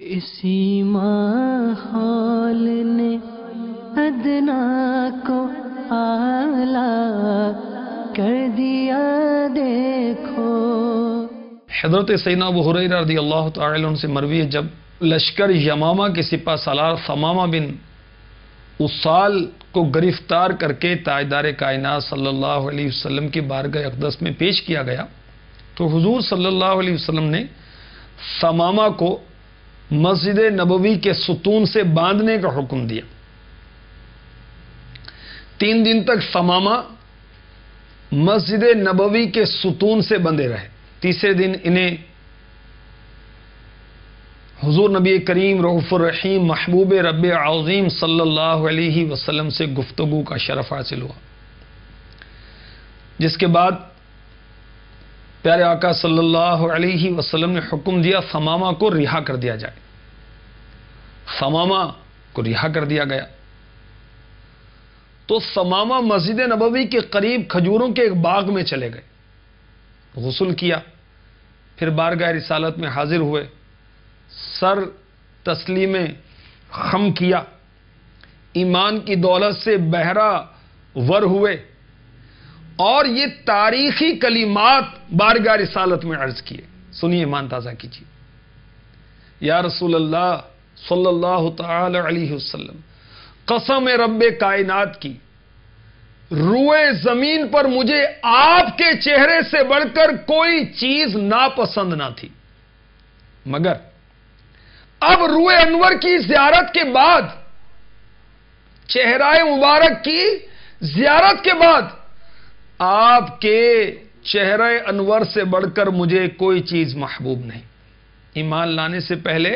اسی ماحول نے ادنا کو اعلیٰ کر دیا دیکھو۔ حضرت سیدنا ابو ہریرہ رضی اللہ تعالی عنہ سے مروی ہے، جب لشکر یمامہ کے سپہ سالار ثمامہ بن اسال کو گرفتار کر کے تاجدار کائنات صلی اللہ علیہ وسلم کی بارگاہ اقدس میں پیش کیا گیا تو حضور صلی اللہ علیہ وسلم نے ثمامہ کو مسجد نبوی کے ستون سے باندھنے کا حکم دیا۔ 3 دن تک ثمامہ مسجد نبوی کے ستون سے بندھے رہے۔ تیسرے دن انہیں حضور نبی کریم رؤوف الرحیم محبوب رب عظیم صلی اللہ علیہ وسلم سے گفتگو کا شرف حاصل ہوا، جس کے بعد پیارے آقا صلی اللہ علیہ وسلم نے حکم دیا ثمامہ کو رہا کر دیا جائے۔ ثمامہ کو رہا کر دیا گیا تو ثمامہ مسجد نبوی کے قریب کھجوروں کے ایک باغ میں چلے گئے، غسل کیا، پھر بارگاہ رسالت میں حاضر ہوئے، سر تسلیم خم کیا، ایمان کی دولت سے بہرہ ور ہوئے اور یہ تاریخی کلمات بارگاہ رسالت میں عرض کیے۔ سنیے، ایمان تازہ کیجیے۔ یا رسول اللہ صلی اللہ تعالی علیہ وسلم، قسم رب کائنات کی، روئے زمین پر مجھے آپ کے چہرے سے بڑھ کر کوئی چیز ناپسند نہ تھی، مگر اب روئے انور کی زیارت کے بعد، چہرہ مبارک کی زیارت کے بعد، آپ کے چہرہ انور سے بڑھ کر مجھے کوئی چیز محبوب نہیں۔ ایمان لانے سے پہلے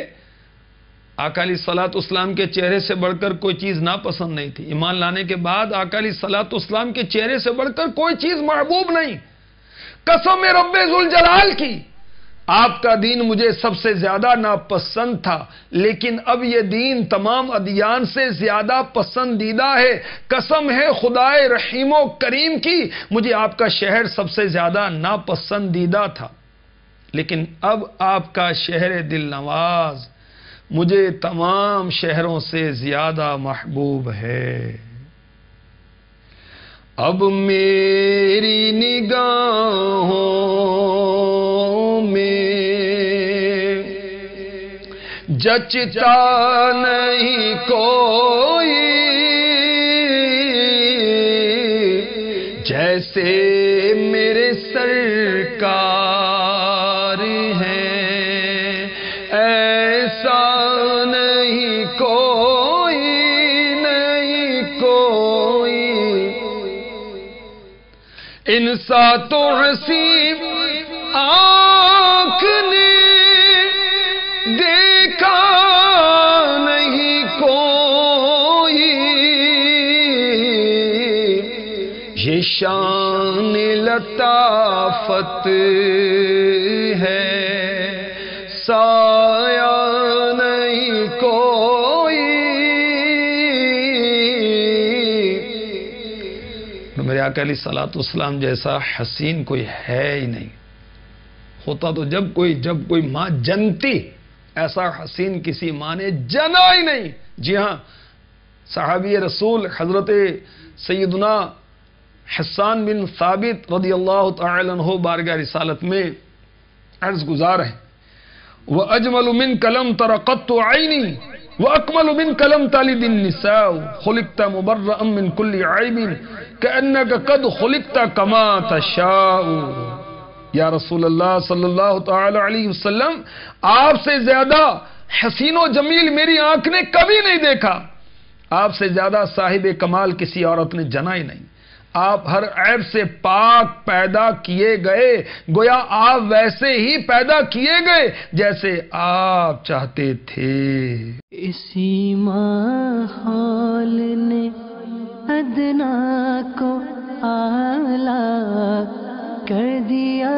آقا علیہ الصلوۃ والسلام کے چہرے سے بڑھ کر کوئی چیز ناپسند نہیں تھی، ایمان لانے کے بعد آقا علیہ الصلوۃ والسلام کے چہرے سے بڑھ کر کوئی چیز محبوب نہیں۔ قسم رب ذوالجلال کی، آپ کا دین مجھے سب سے زیادہ ناپسند تھا، لیکن اب یہ دین تمام ادیان سے زیادہ پسندیدہ ہے۔ قسم ہے خدائے رحیم و کریم کی، مجھے آپ کا شہر سب سے زیادہ ناپسندیدہ تھا، لیکن اب آپ کا شہر دل نواز مجھے تمام شہروں سے زیادہ محبوب ہے۔ اب میری نگاہوں میں جچتا نہیں کوئی، جیسے میرے سرکار ہیں، ایسا نہیں کوئی، نہیں کوئی، انسا تو حسین آنکھ نے دیکھا نہیں کوئی، یہ شان لطافت ہے، سایہ نہیں کوئی۔ میرے آقا علیہ الصلوۃ والسلام جیسا حسین کوئی ہے ہی نہیں، ہوتا تو جب کوئی ماں جنتی، ایسا حسین کسی ماں نے جنا ہی نہیں۔ جی ہاں، صحابی رسول حضرت سیدنا حسان بن ثابت رضی اللہ تعالی عنہ بارگاہ رسالت میں عرض گزار ہیں، وَأَجْمَلُ مِنْكَ لَمْ تَرَ قَطُّ عَيْنِي وَأَكْمَلُ مِنْكَ لَمْ تَلِدِ النِّسَاءُ خُلِقْتَ مُبَرَّأً مِنْ كُلِّ عَيْبٍ كَأَنَّكَ قَدْ خُلِقْتَ كَمَا تَشَاءُ۔ یا رسول اللہ صلی اللہ تعالی علیہ وسلم، آپ سے زیادہ حسین و جمیل میری آنکھ نے کبھی نہیں دیکھا، آپ سے زیادہ صاحب کمال کسی عورت نے جنا ہی نہیں، آپ ہر عیب سے پاک پیدا کیے گئے، گویا آپ ویسے ہی پیدا کیے گئے جیسے آپ چاہتے تھے۔ اسی ماحول نے ادنا کو اعلیٰ کر دیا